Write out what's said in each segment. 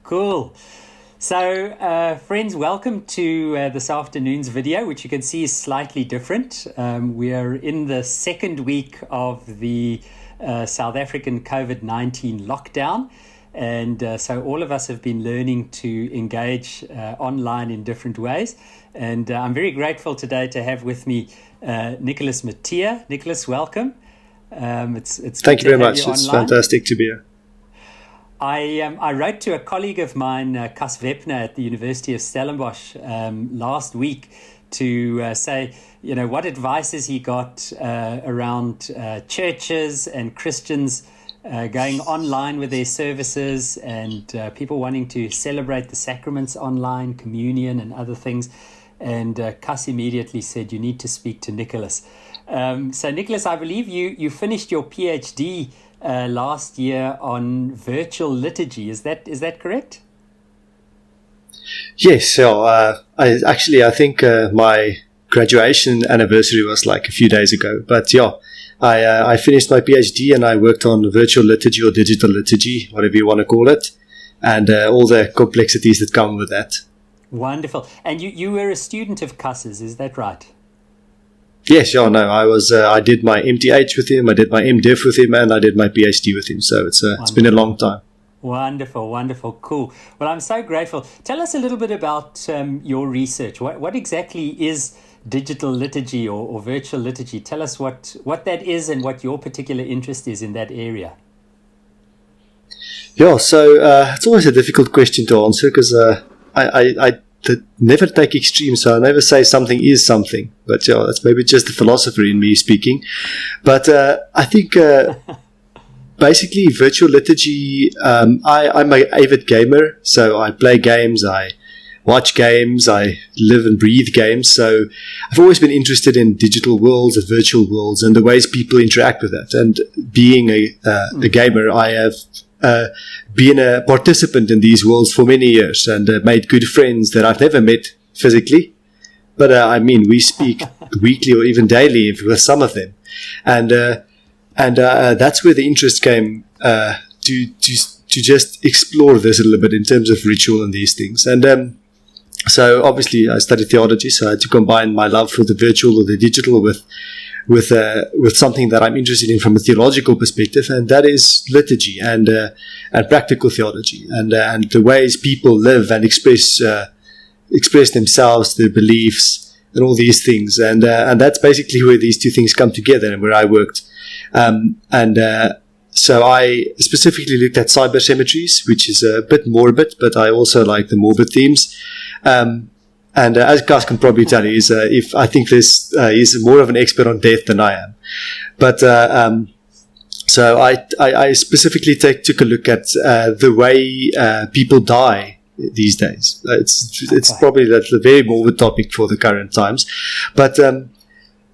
Cool. So, friends, welcome to this afternoon's video, which you can see is slightly different. We are in the second week of the South African COVID-19 lockdown. And so all of us have been learning to engage online in different ways. And I'm very grateful today to have with me Nicolaas Matthee. Nicolaas, welcome. It's Thank you very much. It's fantastic to be here. I wrote to a colleague of mine, Cas Wepner at the University of Stellenbosch last week to say, what advices he got around churches and Christians going online with their services and people wanting to celebrate the sacraments online, communion and other things. And Cas immediately said, you need to speak to Nicolaas. So Nicolaas, I believe you finished your PhD last year on virtual liturgy. Is that correct? Yes. So I think my graduation anniversary was like a few days ago. But yeah, I finished my PhD and I worked on virtual liturgy or digital liturgy, whatever you want to call it, and all the complexities that come with that. Wonderful. And you were a student of Cas's, is that right? Yes, yeah, no, I did my MTH with him, I did my MDiv with him, and I did my PhD with him. So it's been a long time. Wonderful, cool. Well, I'm so grateful. Tell us a little bit about your research. What exactly is digital liturgy or virtual liturgy? Tell us what that is and what your particular interest is in that area. Yeah, so it's always a difficult question to answer because I never take extremes, so I never say something is something. But yeah, that's maybe just the philosopher in me speaking. But I think basically virtual liturgy, I'm an avid gamer, so I play games, I watch games, I live and breathe games. So I've always been interested in digital worlds and virtual worlds and the ways people interact with that. And being a gamer, I have been a participant in these worlds for many years and made good friends that I've never met physically. But we speak weekly or even daily with some of them. And that's where the interest came to just explore this a little bit in terms of ritual and these things. And so obviously I studied theology, so I had to combine my love for the virtual or the digital with something that I'm interested in from a theological perspective, and that is liturgy and practical theology and the ways people live and express themselves, their beliefs, and all these things. And that's basically where these two things come together and where I worked. So I specifically looked at cyber cemeteries, which is a bit morbid, but I also like the morbid themes. And as Gus can probably tell you, if I think he's more of an expert on death than I am. But so I specifically took a look at the way people die these days. It's probably a very morbid topic for the current times. But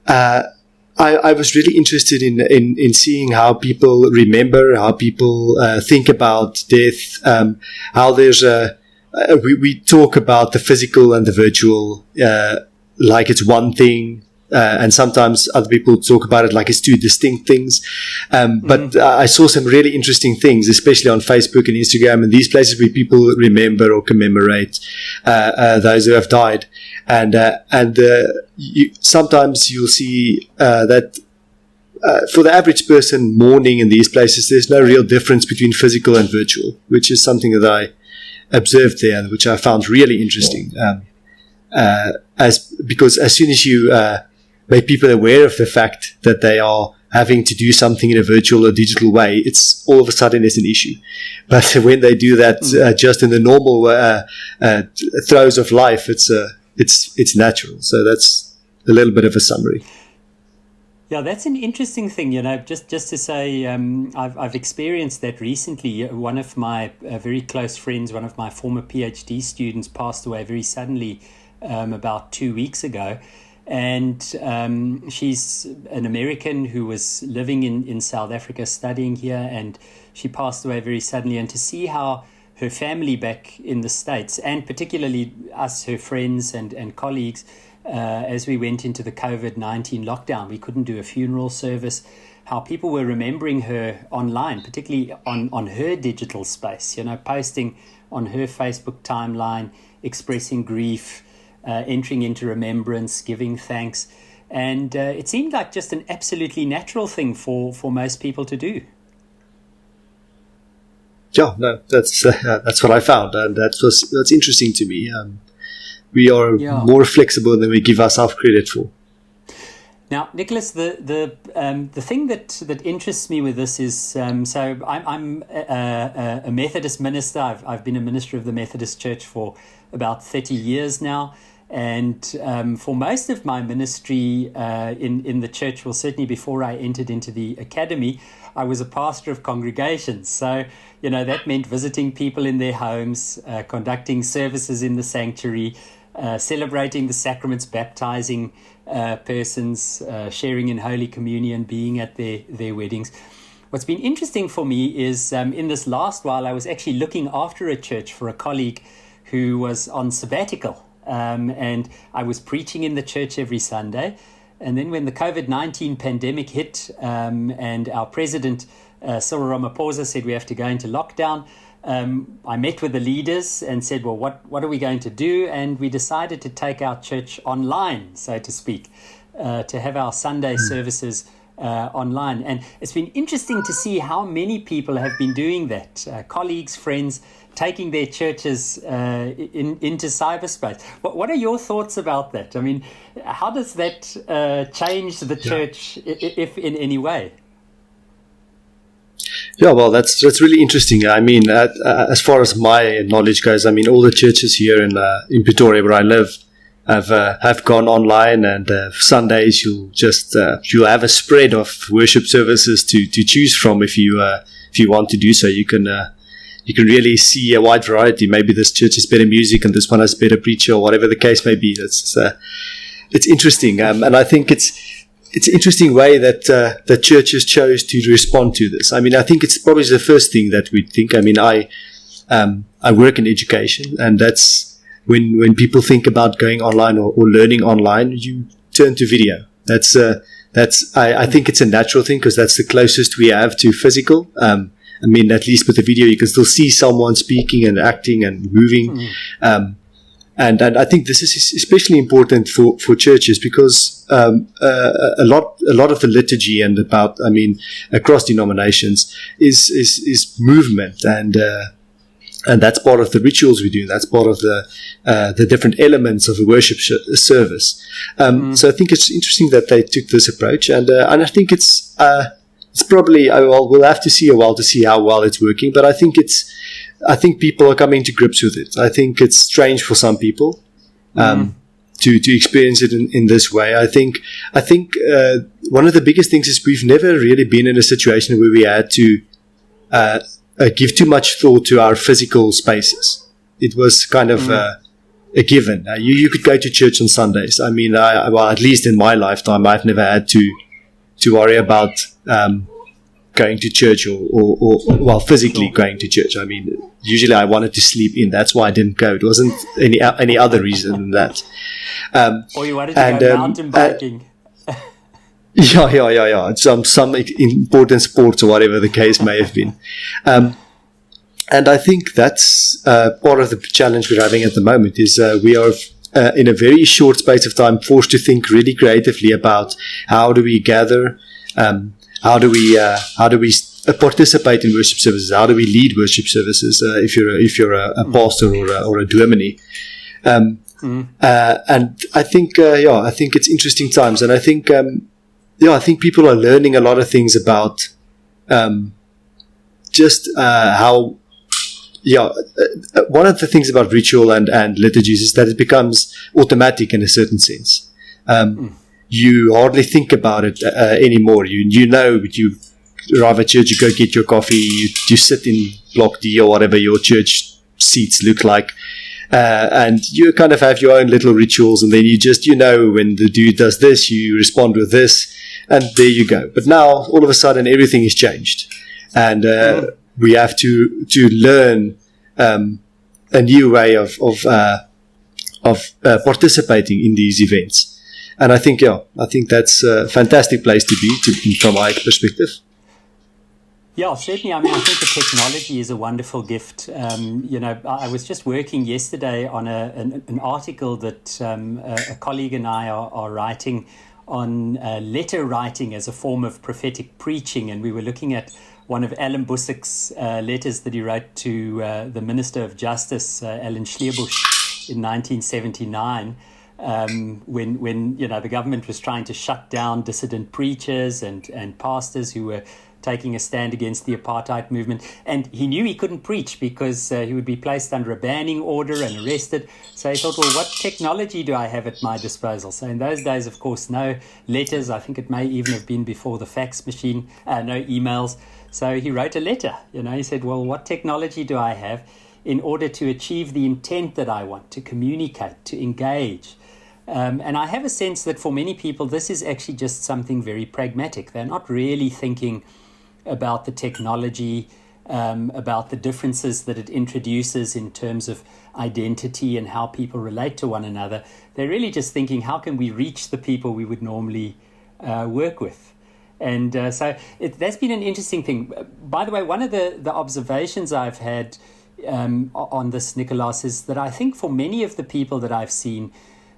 I was really interested in seeing how people remember, how people think about death, how there's we talk about the physical and the virtual like it's one thing, and sometimes other people talk about it like it's two distinct things. But I saw some really interesting things, especially on Facebook and Instagram and these places where people remember or commemorate those who have died. And sometimes you'll see that for the average person mourning in these places, there's no real difference between physical and virtual, which is something that I observed there, which I found really interesting. Because as soon as you make people aware of the fact that they are having to do something in a virtual or digital way, it's all of a sudden it's an issue. But when they do that just in the normal throes of life, it's natural. So that's a little bit of a summary. Yeah, that's an interesting thing, just to say, I've experienced that recently. One of my very close friends, one of my former PhD students, passed away very suddenly about 2 weeks ago. And she's an American who was living in South Africa, studying here, and she passed away very suddenly. And to see how her family back in the States, and particularly us, her friends and colleagues, as we went into the COVID-19 lockdown, we couldn't do a funeral service, how people were remembering her online, particularly on her digital space, posting on her Facebook timeline, expressing grief, entering into remembrance, giving thanks. And it seemed like just an absolutely natural thing for most people to do. Yeah, no, that's what I found, and that's interesting to me. We are more flexible than we give ourselves credit for. Now, Nicolaas, the thing that interests me with this is so I'm a Methodist minister. I've been a minister of the Methodist Church for about 30 years now. And for most of my ministry in the church, well, certainly before I entered into the academy, I was a pastor of congregations. So, that meant visiting people in their homes, conducting services in the sanctuary, celebrating the sacraments, baptizing persons, sharing in Holy Communion, being at their weddings. What's been interesting for me is in this last while, I was actually looking after a church for a colleague who was on sabbatical. And I was preaching in the church every Sunday. And then when the COVID-19 pandemic hit and our president, Cyril Ramaphosa, said we have to go into lockdown, I met with the leaders and said, well, what are we going to do? And we decided to take our church online, so to speak, to have our Sunday services online. And it's been interesting to see how many people have been doing that, colleagues, friends, taking their churches into cyberspace. What are your thoughts about that? I mean, how does that change the church, if in any way? Yeah, well, that's really interesting. I mean, as far as my knowledge goes, I mean, all the churches here in Pretoria, where I live, have gone online, and Sundays you'll have a spread of worship services to choose from if you want to do so. You can really see a wide variety. Maybe this church has better music and this one has better preacher, or whatever the case may be. It's interesting, and I think it's an interesting way that the churches chose to respond to this. I mean, I think it's probably the first thing that we think. I mean, I work in education, and that's when people think about going online or learning online, you turn to video. I think it's a natural thing because that's the closest we have to physical. I mean, at least with the video, you can still see someone speaking and acting and moving. And I think this is especially important for churches because a lot of the liturgy and across denominations is movement, and that's part of the rituals we do. That's part of the different elements of a worship service. So I think it's interesting that they took this approach, and I think it's probably we'll have to see a while to see how well it's working. But I think people are coming to grips with it. I think it's strange for some people to experience it in this way. I think one of the biggest things is we've never really been in a situation where we had to give too much thought to our physical spaces. It was kind of a given. You could go to church on Sundays. I mean, at least in my lifetime, I've never had to worry about going to church or physically going to church. I mean, usually I wanted to sleep in. That's why I didn't go. It wasn't any other reason than that. Or you wanted to go mountain biking. Yeah. Some important sports or whatever the case may have been. And I think that's part of the challenge we're having at the moment is we are in a very short space of time forced to think really creatively about how do we gather, how do we participate in worship services, how do we lead worship services if you're a pastor or a dominee. And I think it's interesting times, and I think people are learning a lot of things about how. One of the things about ritual and liturgies is that it becomes automatic in a certain sense. You hardly think about it anymore. You arrive at church, you go get your coffee, you sit in block D or whatever your church seats look like, and you kind of have your own little rituals, and then when the dude does this, you respond with this, and there you go. But now, all of a sudden, everything has changed, and we have to learn a new way of participating in these events. And I think that's a fantastic place to be from my perspective. Yeah, certainly. I mean, I think the technology is a wonderful gift. I was just working yesterday on an article that a colleague and I are writing on letter writing as a form of prophetic preaching. And we were looking at one of Alan Busseck's letters that he wrote to the Minister of Justice, Alan Schleierbusch, in 1979. When the government was trying to shut down dissident preachers and pastors who were taking a stand against the apartheid movement. And he knew he couldn't preach because he would be placed under a banning order and arrested. So he thought, well, what technology do I have at my disposal? So in those days, of course, no letters. I think it may even have been before the fax machine, no emails. So he wrote a letter. He said, well, what technology do I have in order to achieve the intent that I want, to communicate, to engage? And I have a sense that for many people, this is actually just something very pragmatic. They're not really thinking about the technology, about the differences that it introduces in terms of identity and how people relate to one another. They're really just thinking, how can we reach the people we would normally work with? And so that's been an interesting thing. By the way, one of the observations I've had on this, Nicolaas, is that I think for many of the people that I've seen,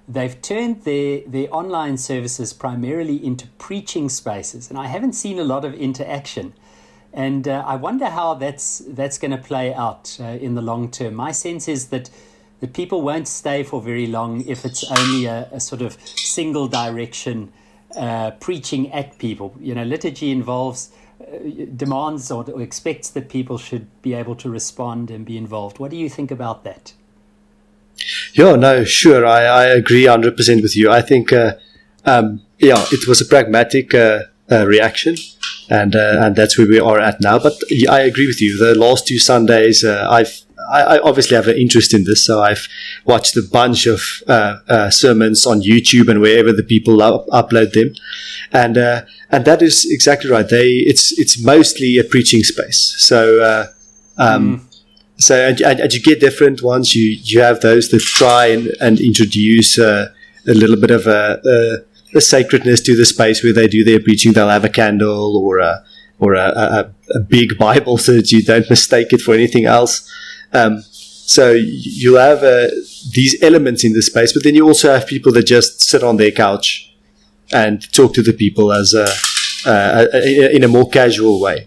they've turned their online services primarily into preaching spaces. And I haven't seen a lot of interaction. And I wonder how that's going to play out in the long term. My sense is that people won't stay for very long if it's only a sort of single direction preaching at people. Liturgy involves, demands or expects that people should be able to respond and be involved. What do you think about that? Yeah, no, sure. I agree 100% with you. I think, it was a pragmatic reaction. And that's where we are at now. But I agree with you. The last 2 Sundays, I obviously have an interest in this, so I've watched a bunch of sermons on YouTube and wherever the people upload them, and that is exactly right. It's mostly a preaching space. So and you get different ones. You have those that try and introduce a little bit of a sacredness to the space where they do their preaching. They'll have a candle or a big Bible so that you don't mistake it for anything else. So you'll have these elements in the space, but then you also have people that just sit on their couch and talk to the people as in a more casual way.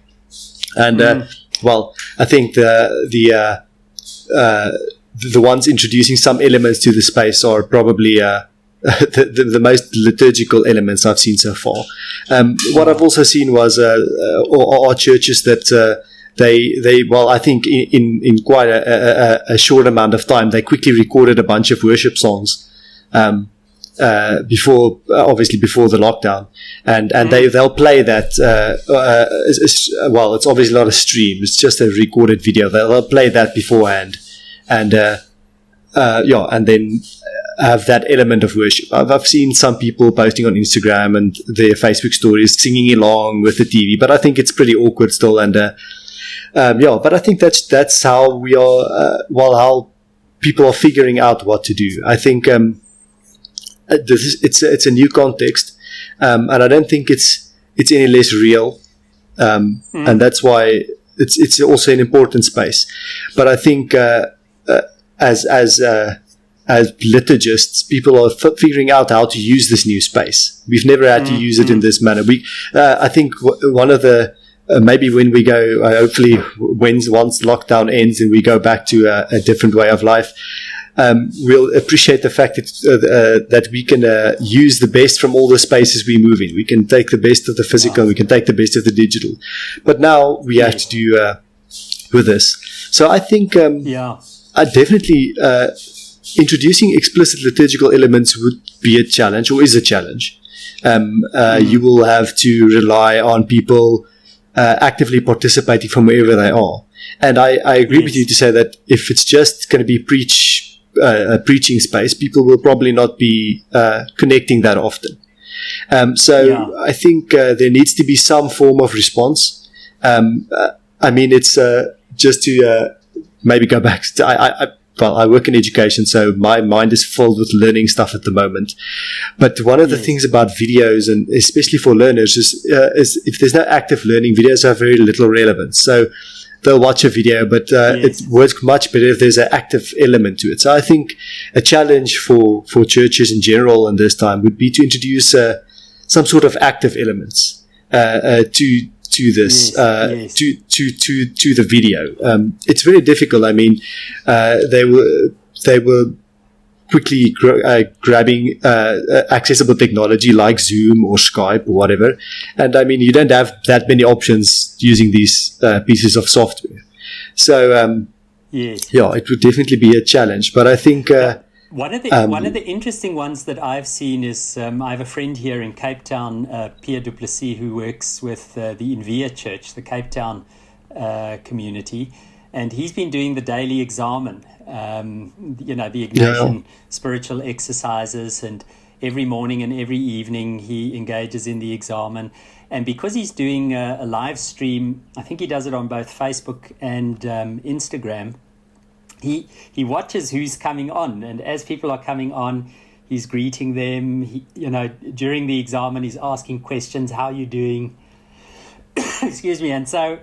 And I think the ones introducing some elements to the space are probably the most liturgical elements I've seen so far. What I've also seen was are churches that I think in quite a short amount of time, they quickly recorded a bunch of worship songs before the lockdown, and they'll play that. It's obviously not a stream; it's just a recorded video. They'll play that beforehand, and then have that element of worship. I've seen some people posting on Instagram and their Facebook stories singing along with the TV, but I think it's pretty awkward still. And but I think that's how we are. How people are figuring out what to do. I think it's a new context, and I don't think it's any less real, and that's why it's also an important space. But I think as liturgists, people are figuring out how to use this new space. We've never had to use it in this manner. I think one of the maybe when we go, hopefully, once lockdown ends and we go back to a different way of life, we'll appreciate the fact that we can use the best from all the spaces we move in. We can take the best of the physical, and we can take the best of the digital. But now we have to do with this. So I think I definitely. Introducing explicit liturgical elements would be a challenge, or is a challenge. You will have to rely on people actively participating from wherever they are. And I agree with you to say that if it's just going to be a preaching space, people will probably not be connecting that often. I think there needs to be some form of response. It's just to maybe go back. I work in education, so my mind is filled with learning stuff at the moment. But one of the things about videos, and especially for learners, is if there's no active learning, videos have very little relevance. So they'll watch a video, but it works much better if there's an active element to it. So I think a challenge for churches in general in this time would be to introduce some sort of active elements to this, to the video. It's very difficult. I mean, they were quickly grabbing accessible technology like Zoom or Skype or whatever. And I mean, you don't have that many options using these pieces of software. So, it would definitely be a challenge. But I think one of the interesting ones that I've seen is I have a friend here in Cape Town, Pierre Duplessis, who works with the Invia Church, the Cape Town community, and he's been doing the daily examen. The Ignatian spiritual exercises, and every morning and every evening he engages in the examen. And because he's doing a live stream, I think he does it on both Facebook and Instagram, he watches who's coming on, and as people are coming on, he's greeting them. During the examen, he's asking questions, how are you doing? Excuse me. And so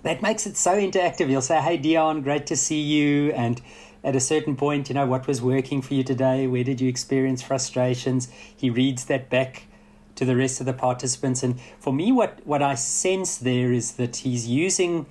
that makes it so interactive. He'll say, hey, Dion, great to see you. And at a certain point, what was working for you today? Where did you experience frustrations? He reads that back to the rest of the participants. And for me, what I sense there is that he's using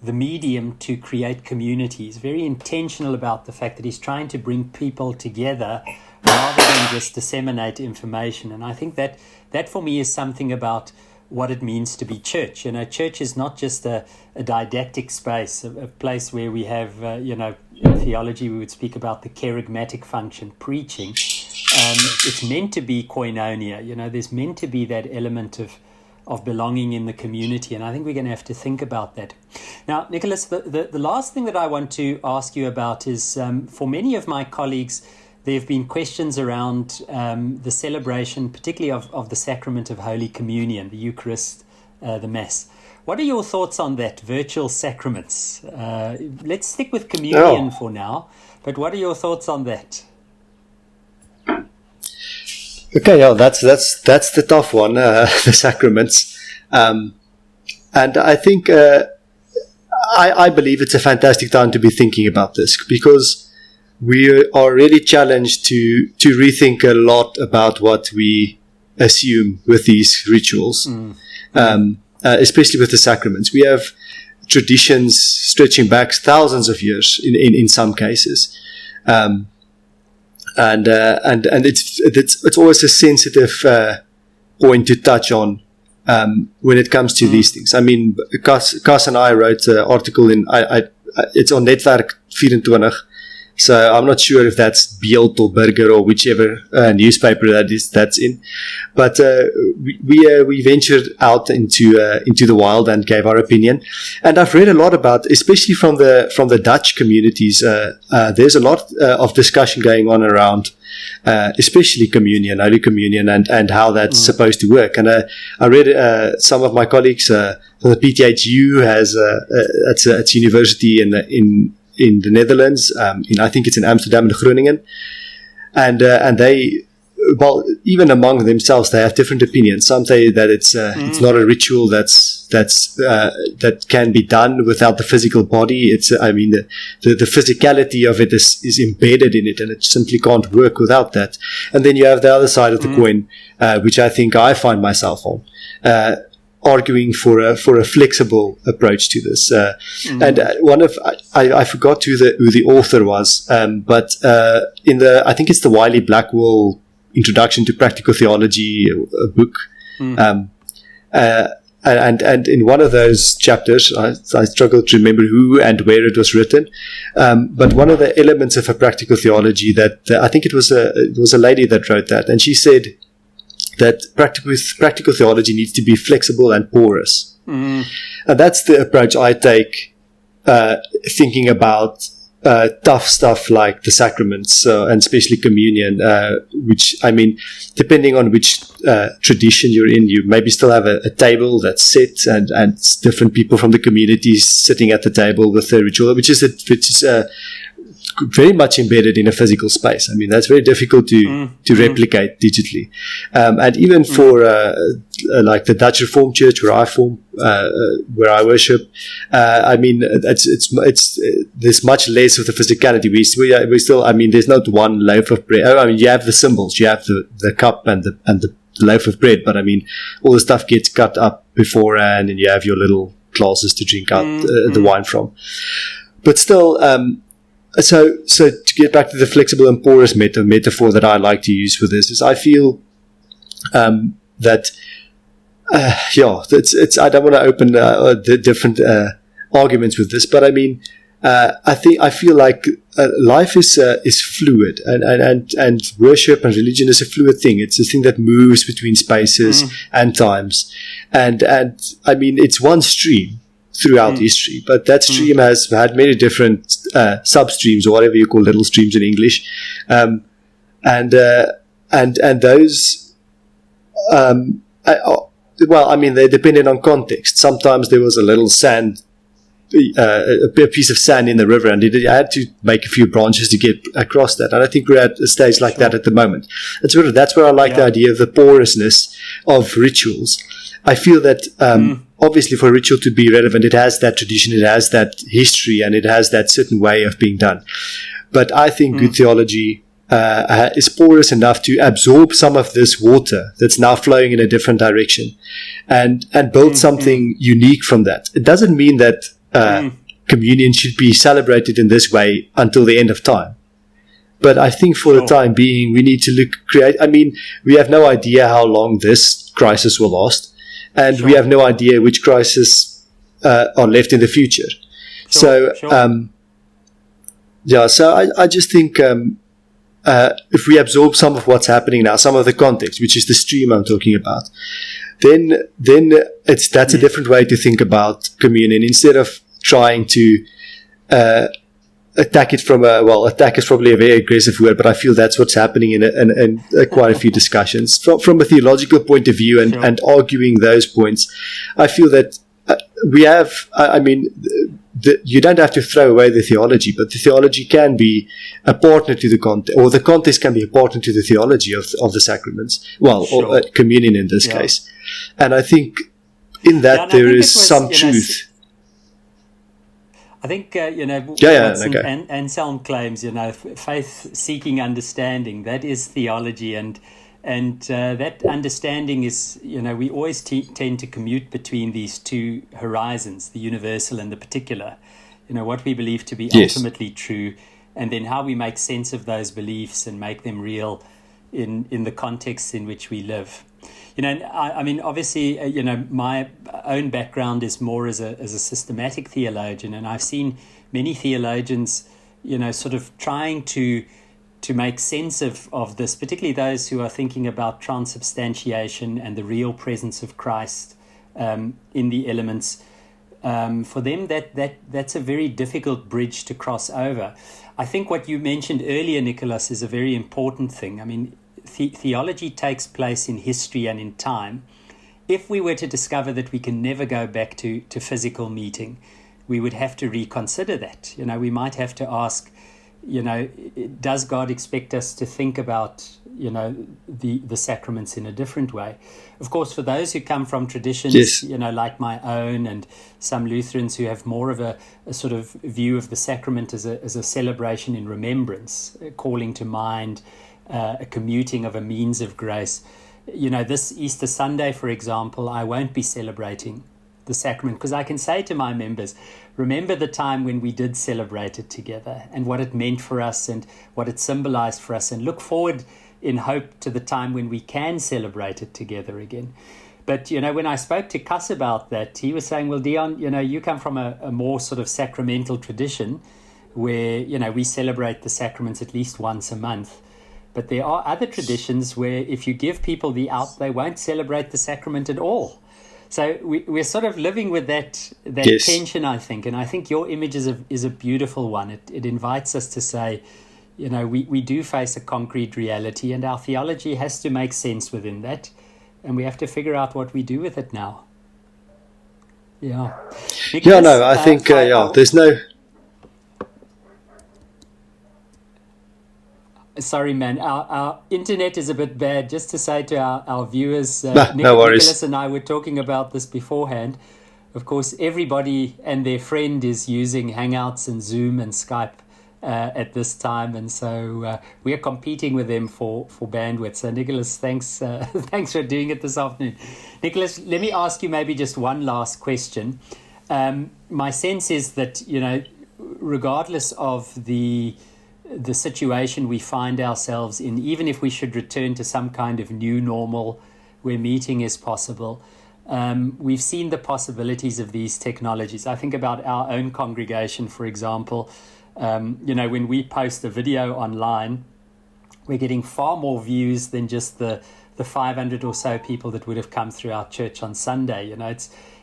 the medium to create community. He's very intentional about the fact that he's trying to bring people together rather than just disseminate information. And I think that for me is something about what it means to be church. Church is not just a didactic space, a place where we have, in theology we would speak about the kerygmatic function, preaching. It's meant to be koinonia. There's meant to be that element of belonging in the community, and I think we're going to have to think about that. Now, Nicolaas, the last thing that I want to ask you about is, for many of my colleagues, there have been questions around the celebration, particularly of the sacrament of Holy Communion, the Eucharist, the Mass. What are your thoughts on that, virtual sacraments? Let's stick with communion for now, but what are your thoughts on that? Okay, that's the tough one, the sacraments. And I think I believe it's a fantastic time to be thinking about this, because we are really challenged to rethink a lot about what we assume with these rituals, especially with the sacraments. We have traditions stretching back thousands of years in some cases. And it's always a sensitive point to touch on when it comes to these things. I mean, Cas and I wrote an article it's on Netwerk 24. So I'm not sure if that's Beeld or Burger or whichever newspaper that's in. But we ventured out into the wild and gave our opinion. And I've read a lot about, especially from the Dutch communities. There's a lot of discussion going on around, especially communion, Holy Communion, and how that's supposed to work. And I read some of my colleagues from the PTHU has it's a university in the Netherlands, I think it's in Amsterdam and Groningen, and they, well, even among themselves, they have different opinions. Some say that it's not a ritual that can be done without the physical body. The physicality of it is embedded in it, and it simply can't work without that. And then you have the other side of the coin, which I think I find myself on. Arguing for a flexible approach to this, and I forgot who the author was, but I think it's the Wiley Blackwell Introduction to Practical Theology book, and in one of those chapters, I struggle to remember who and where it was written, but one of the elements of a practical theology that I think it was a lady that wrote that, and she said that practical theology needs to be flexible and porous. And that's the approach I take, thinking about tough stuff like the sacraments, and especially communion, which, I mean, depending on which tradition you're in, you maybe still have a table that's set, and different people from the community sitting at the table with the ritual, which is very much embedded in a physical space. I mean, that's very difficult to replicate digitally. And even for like the Dutch Reformed Church where I worship, I mean, it's there's much less of the physicality. We still, I mean, there's not one loaf of bread. I mean, you have the symbols, you have the cup and the loaf of bread, but I mean, all the stuff gets cut up beforehand, and you have your little glasses to drink out the wine from. But still, so to get back to the flexible and porous metaphor that I like to use for this is, I feel that it's I don't want to open the different arguments with this, but I mean, I feel like life is fluid, and worship and religion is a fluid thing. It's a thing that moves between spaces and times, and I mean, it's one stream throughout history, but that stream has had many different substreams, or whatever you call little streams in English, and those well, I mean, they're dependent on context. Sometimes there was a little sand, a piece of sand in the river, and I had to make a few branches to get across that. And I think we're at a stage like that at the moment. And that's where I like the idea of the porousness of rituals. I feel that obviously for a ritual to be relevant, it has that tradition, it has that history, and it has that certain way of being done. But I think good theology is porous enough to absorb some of this water that's now flowing in a different direction, and build something unique from that. It doesn't mean that communion should be celebrated in this way until the end of time. But I think for the time being, we need to I mean, we have no idea how long this crisis will last, and we have no idea which crises are left in the future. So I just think if we absorb some of what's happening now, some of the context, which is the stream I'm talking about, then that's a different way to think about communion, instead of trying to attack it from attack is probably a very aggressive word, but I feel that's what's happening in quite a few discussions from a theological point of view, and arguing those points. I feel that we have, I mean, you don't have to throw away the theology, but the theology can be a partner to the context, or the context can be a partner to the theology of the sacraments, or communion in this case. And I think in that there is some truth. I think, what Anselm claims, faith seeking understanding, that is theology, and that understanding is, we always tend to commute between these two horizons, the universal and the particular, what we believe to be ultimately true, and then how we make sense of those beliefs and make them real in the context in which we live. I mean, obviously, my own background is more as a systematic theologian, and I've seen many theologians, sort of trying to make sense of this, particularly those who are thinking about transubstantiation and the real presence of Christ in the elements. For them, that's a very difficult bridge to cross over. I think what you mentioned earlier, Nicolaas, is a very important thing. I mean, theology takes place in history and in time. If we were to discover that we can never go back to physical meeting, we would have to reconsider that. We might have to ask, does God expect us to think about, the sacraments in a different way? Of course, for those who come from traditions, like my own, and some Lutherans who have more of a sort of view of the sacrament as a celebration in remembrance, calling to mind, a commuting of a means of grace. This Easter Sunday, for example, I won't be celebrating the sacrament, because I can say to my members, remember the time when we did celebrate it together, and what it meant for us and what it symbolized for us, and look forward in hope to the time when we can celebrate it together again. But, when I spoke to Cas about that, he was saying, well, Dion, you come from a more sort of sacramental tradition where, we celebrate the sacraments at least once a month. But there are other traditions where if you give people the out, they won't celebrate the sacrament at all. So we're sort of living with that tension, I think. And I think your image is a beautiful one. It invites us to say, we do face a concrete reality, and our theology has to make sense within that. And we have to figure out what we do with it now. Yeah. Because, I think, there's no... Sorry, man. Our internet is a bit bad. Just to say to our viewers, No worries. Nicholas and I were talking about this beforehand. Of course, everybody and their friend is using Hangouts and Zoom and Skype at this time, and so we are competing with them for bandwidth. So, Nicholas, thanks thanks for doing it this afternoon. Nicholas, let me ask you maybe just one last question. My sense is that, regardless of the situation we find ourselves in, even if we should return to some kind of new normal where meeting is possible, we've seen the possibilities of these technologies. I think about our own congregation, for example. When we post a video online, we're getting far more views than just the 500 or so people that would have come through our church on Sunday.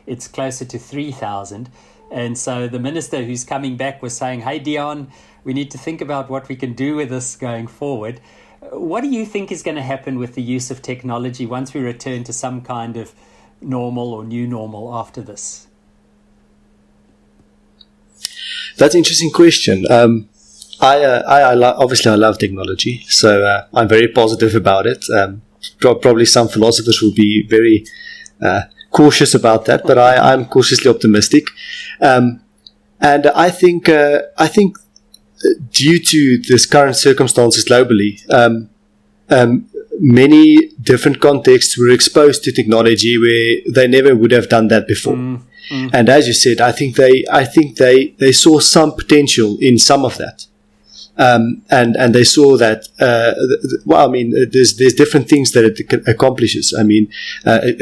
It's closer to 3,000. And so the minister who's coming back was saying, hey, Dion, we need to think about what we can do with this going forward. What do you think is going to happen with the use of technology once we return to some kind of normal or new normal after this? That's an interesting question. Obviously I love technology, so I'm very positive about it. Probably some philosophers will be very cautious about that, but I'm cautiously optimistic. And I think due to this current circumstances globally, many different contexts were exposed to technology where they never would have done that before. And as you said, I think they saw some potential in some of that. And they saw that, there's different things that it accomplishes.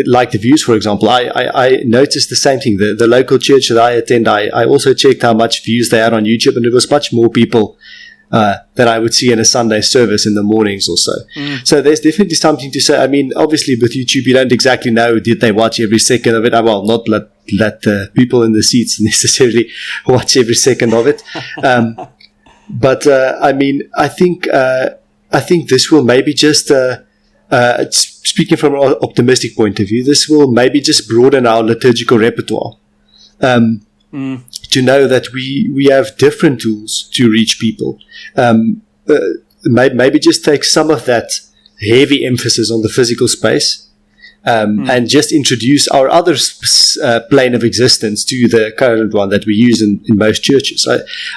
Like the views, for example, I noticed the same thing. The local church that I attend, I also checked how much views they had on YouTube, and it was much more people that I would see in a Sunday service in the mornings or so. So there's definitely something to say. Obviously with YouTube, you don't exactly know, did they watch every second of it? Well, not let the people in the seats necessarily watch every second of it. But I think this will maybe just, speaking from an optimistic point of view, this will maybe just broaden our liturgical repertoire. To know that we have different tools to reach people. Maybe just take some of that heavy emphasis on the physical space, and just introduce our other plane of existence to the current one that we use in most churches.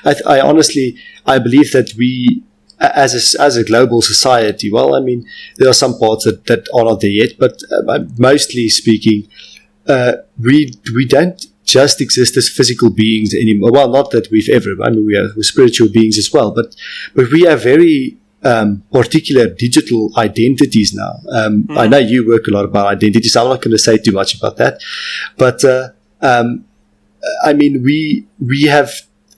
I honestly believe that we, as a global society, there are some parts that are not there yet, but mostly speaking, we don't just exist as physical beings anymore. Well, not that we've ever. We're spiritual beings as well, but we are very particular digital identities now. I know you work a lot about identities. I'm not going to say too much about that, but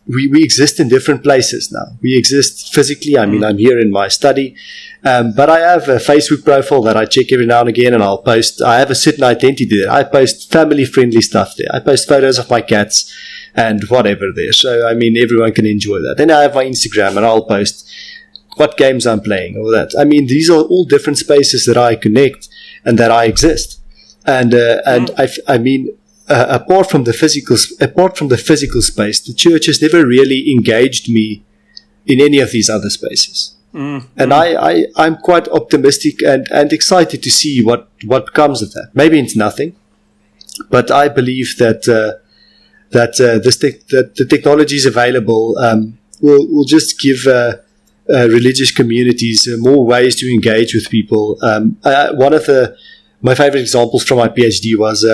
we exist in different places now. We exist physically. I'm here in my study, but I have a Facebook profile that I check every now and again, and I'll post. I have a certain identity there. I post family-friendly stuff there. I post photos of my cats and whatever there. So everyone can enjoy that. Then I have my Instagram, and I'll post what games I'm playing, all that. These are all different spaces that I connect and that I exist. And apart from the physical space, the church has never really engaged me in any of these other spaces. And I'm quite optimistic and excited to see what comes of that. Maybe it's nothing, but I believe that the technologies available will just give religious communities more ways to engage with people. One of my favorite examples from my PhD was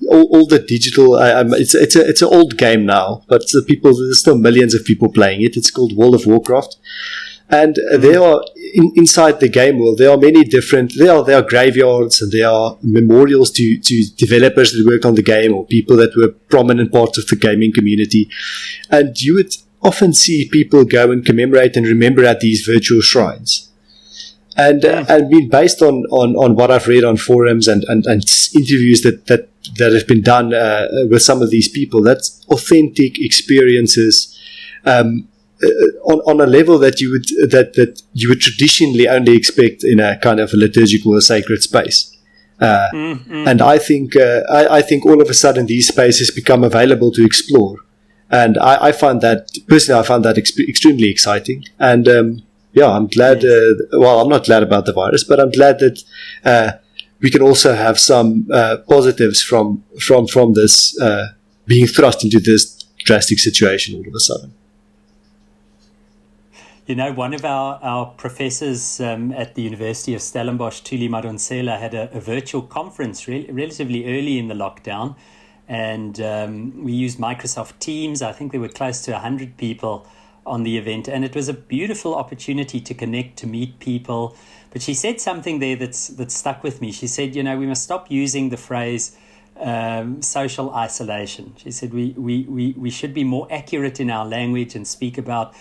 all the digital. It's an old game now, but there's still millions of people playing it. It's called World of Warcraft, and there are inside the game world. There are many different. There are graveyards, and there are memorials to developers that worked on the game or people that were prominent parts of the gaming community, and you would often see people go and commemorate and remember at these virtual shrines. And based on what I've read on forums and interviews that have been done with some of these people, that's authentic experiences on a level that you would traditionally only expect in a kind of a liturgical or sacred space. And I think all of a sudden these spaces become available to explore. And I find that personally, extremely exciting. And yeah, I'm glad. Yes. I'm not glad about the virus, but I'm glad that we can also have some positives from this being thrust into this drastic situation all of a sudden. You know, one of our professors at the University of Stellenbosch, Thuli Madonsela, had a virtual conference relatively early in the lockdown. And we used Microsoft Teams. I think there were close to 100 people on the event. And it was a beautiful opportunity to connect, to meet people. But she said something there that stuck with me. She said, you know, we must stop using the phrase social isolation. She said we should be more accurate in our language and speak about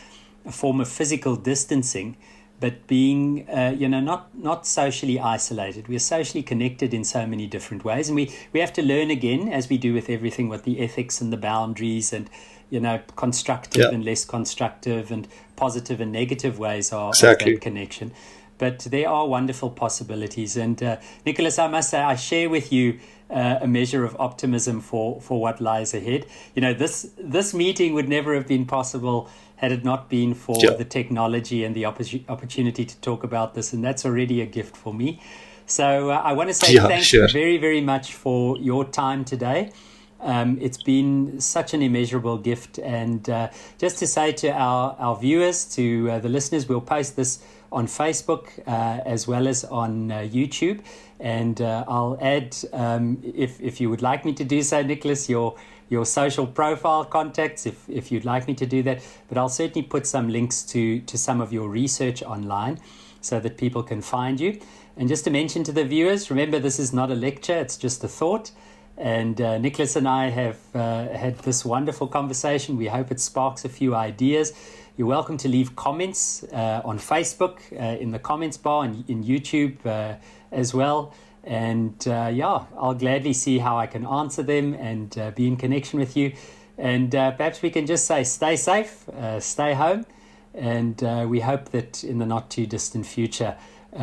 a form of physical distancing, but being, not socially isolated. We are socially connected in so many different ways. And we have to learn again, as we do with everything, what the ethics and the boundaries and, constructive and less constructive and positive and negative ways are Exactly. of that connection. But there are wonderful possibilities. And Nicolaas, I must say, I share with you a measure of optimism for what lies ahead. You know, this meeting would never have been possible had it not been for the technology and the opportunity to talk about this. And that's already a gift for me. So I want to say thanks very, very much for your time today. It's been such an immeasurable gift. And just to say to our viewers, to the listeners, we'll post this on Facebook as well as on YouTube. And I'll add, if you would like me to do so, Nicolaas, your social profile contacts, if you'd like me to do that. But I'll certainly put some links to some of your research online so that people can find you. And just to mention to the viewers, remember, this is not a lecture, it's just a thought. And Nicolaas and I have had this wonderful conversation. We hope it sparks a few ideas. You're welcome to leave comments on Facebook, in the comments bar, and in YouTube as well. And I'll gladly see how I can answer them and be in connection with you. And perhaps we can just say, stay safe, stay home. And we hope that in the not too distant future,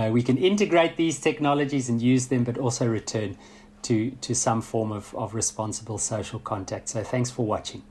we can integrate these technologies and use them, but also return to some form of responsible social contact. So thanks for watching.